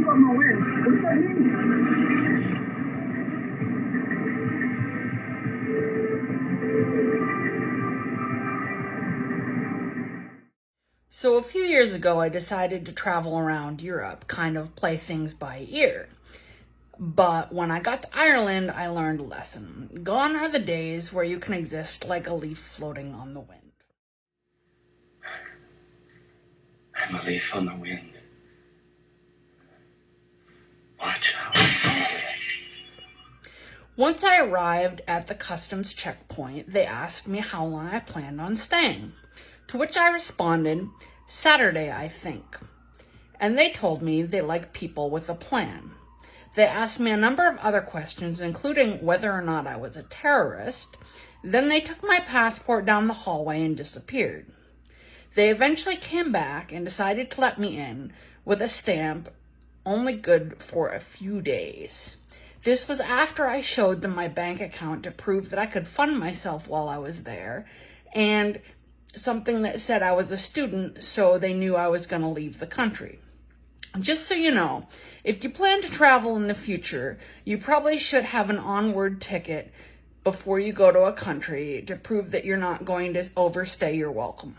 leaf on the wind. What does that mean? So a few years ago, I decided to travel around Europe, kind of play things by ear. But when I got to Ireland, I learned a lesson. Gone are the days where you can exist like a leaf floating on the wind. I'm a leaf on the wind. Watch out. Once I arrived at the customs checkpoint, they asked me how long I planned on staying. To which I responded, Saturday, I think. And they told me they like people with a plan. They asked me a number of other questions, including whether or not I was a terrorist. Then they took my passport down the hallway and disappeared. They eventually came back and decided to let me in with a stamp only good for a few days. This was after I showed them my bank account to prove that I could fund myself while I was there, and something that said I was a student, so they knew I was going to leave the country. Just so you know, if you plan to travel in the future, you probably should have an onward ticket before you go to a country to prove that you're not going to overstay your welcome.